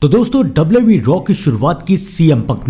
तो दोस्तों WWE raw की शुरुआत की सीएम पंक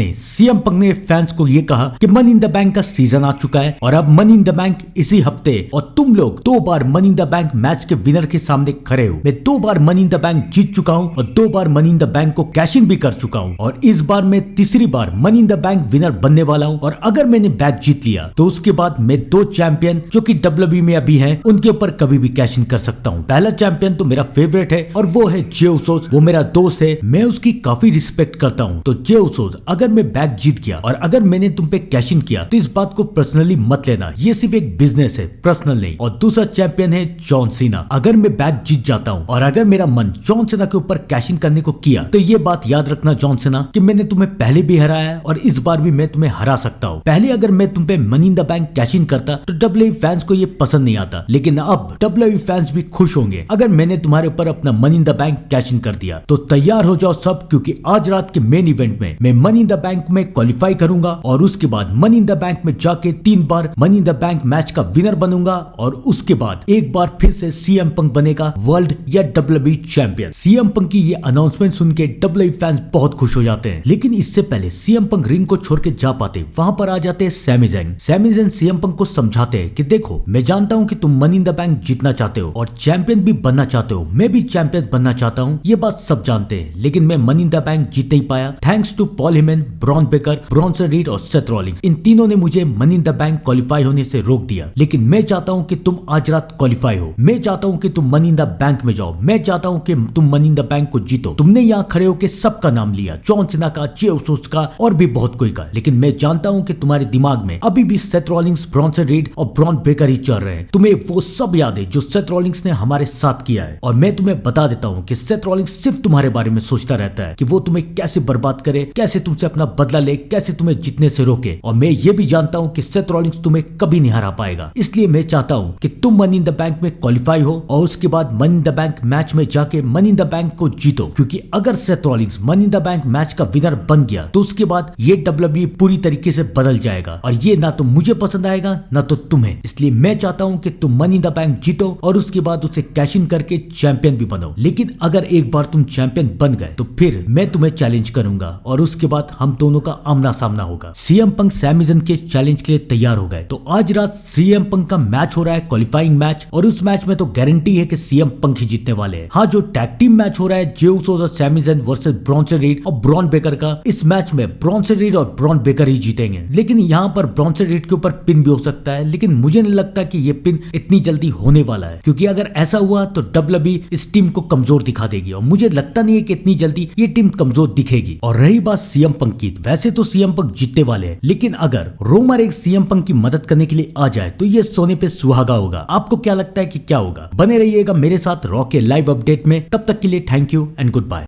ने फैंस को ये कहा कि मनी इन द बैंक का सीजन आ चुका है और अब मनी इन द बैंक इसी हफ्ते और तुम लोग 2 बार money in the bank match के विनर के सामने खड़े हो। मैं 2 बार मनी इन द बैंक जीत चुका हूँ और 2 बार मनी इन द बैंक को कैश इन भी कर चुका हूँ और इस बार मैं तीसरी बार money in the bank winner बनने वाला हूँ। और अगर मैंने बैग जीत लिया तो उसके बाद मैं 2 चैंपियन जो कि WWE में अभी हैं उनके ऊपर कभी भी कैश इन कर सकता हूँ। पहला चैंपियन तो मेरा फेवरेट है और वो है जे उसोस। वो मेरा दोस्त है, मैं उसकी काफी रिस्पेक्ट करता हूँ। तो जे उसोस, अगर मैं बैग जीत गया और अगर मैंने तुम पे कैश इन किया तो इस बात को पर्सनली मत लेना, ये सिर्फ एक बिजनेस है, पर्सनल नहीं। और दूसरा चैंपियन है जॉन सीना। अगर मैं बैग जीत जाता हूँ और अगर मेरा मन जॉन सीना के ऊपर कैश इन करने को किया तो ये बात याद रखना जॉन सीना कि मैंने तुम्हें पहले भी हराया है और इस बार भी मैं तुम्हें हरा सकता हूँ। पहले अगर मैं तुम पे money in the bank cash in करता तो WWE फैंस को ये पसंद नहीं आता, लेकिन अब WWE फैंस भी खुश होंगे अगर मैंने तुम्हारे ऊपर अपना money in the bank cash in कर दिया। तो तैयार हो जाओ सब, क्योंकि आज रात के मेन इवेंट में मैं मनी इन द बैंक में क्वालिफाई करूंगा और उसके बाद मनी इन द बैंक में जाके 3 बार money in the bank match का विनर बनूंगा और उसके बाद एक बार फिर से सीएम पंक बनेगा वर्ल्ड या WWE चैंपियन। सीएम पंक की ये अनाउंसमेंट सुन के WWE फैंस बहुत खुश हो जाते हैं, लेकिन इससे पहले सीएम पंक रिंग को छोड़ के जा पाते वहां पर आ जाते हैं सैमी ज़ैन। सैमी ज़ैन सीएम पंक को समझाते हैं कि देखो, मैं जानता हूं कि तुम मनी इन द बैंक जीतना चाहते हो और चैंपियन भी बनना चाहते हो, मैं भी चैंपियन बनना चाहता हूं, ये बात सब जानते हैं, लेकिन मैं मनी इन द बैंक जीत नहीं पाया thanks to Paul Heyman, Bron Breakker, Bronson Reed और सेथ रॉलिंग्स। इन तीनों ने मुझे Money in the Bank qualify होने से रोक दिया, लेकिन मैं चाहता हूं कि तुम आज रात क्वालिफाई हो। मैं चाहता हूं कि तुम मनी इन द बैंक में जाओ, मैं चाहता हूं कि तुम मनी इन द बैंक को जीतो। तुमने यहाँ खड़े होकर सबका नाम लिया, जॉन सीना का, जे उसोस का और भी बहुत कोई का, लेकिन मैं जानता हूं कि तुम्हारे दिमाग में अभी भी सेथ रॉलिंग्स, ब्रॉन्सन रीड और ब्रॉन बेकर ही चल रहे हैं। तुम्हें वो सब याद है जो सेथ रॉलिंग्स ने हमारे साथ किया है और मैं तुम्हें बता देता हूँ कि सेथ रॉलिंग्स सिर्फ तुम्हारे बारे में सोचता रहता है कि वो तुम्हें कैसे बर्बाद करे, कैसे तुमसे अपना बदला ले, कैसे तुम्हें जीतने से रोके। और मैं ये भी जानता हूँ कि सेथ रॉलिंग्स तुम्हें कभी नहीं हरा पाएगा। इसलिए मैं चाहता हूँ कि तुम मनी इन द बैंक में क्वालिफाई हो और उसके बाद money in the bank match में जाके मनी इन द बैंक को जीतो, क्योंकि अगर Seth Rawlings money in the bank match का विनर बन गया तो उसके बाद ये WWE पूरी तरीके से बदल जाएगा और ये ना तो मुझे पसंद आएगा ना तो तुम्हें। इसलिए मैं चाहता हूँ कि तुम मनी इन द बैंक जीतो और उसके बाद उसे कैश इन करके चैंपियन भी बनो। लेकिन अगर एक बार तुम चैंपियन बन गए तो फिर मैं तुम्हें चैलेंज करूंगा और उसके बाद हम दोनों का आमना सामना होगा। सीएम पंक सैमी ज़ैन के चैलेंज के लिए तैयार हो गए। तो आज रात सीएम पंक का मैच हो रहा है, क्वालिफाइंग मैच, और उस मैच में तो गारंटी है कि सीएम पंक ही जीतने वाले हैं। हाँ, जो टैग टीम मैच हो रहा है जे उसोस और सैमी ज़ैन वर्सेस ब्रॉन्सन रीड और ब्रॉन बेकर का, इस मैच में ब्रॉन्सन रीड और ब्रॉन बेकर ही जीतेंगे। लेकिन यहाँ पर ब्रॉन्सन रीड के ऊपर पिन भी हो सकता है, लेकिन मुझे नहीं लगता कि ये पिन इतनी जल्दी होने वाला है, क्योंकि अगर ऐसा हुआ तो WWE इस टीम को कमजोर दिखा देगी और मुझे लगता नहीं है कि इतनी जल्दी ये टीम कमजोर दिखेगी। और रही बात सीएम पंक की, वैसे तो सीएम पंक जीतने वाले हैं, लेकिन अगर रोमन रेंस सीएम पंक की मदद करने के लिए आ जाए तो ये सोने पे सुहागा होगा। आपको क्या लगता है कि क्या होगा? बने रहिएगा मेरे साथ रॉ के लाइव अपडेट में। तब तक के लिए thank you and good bye.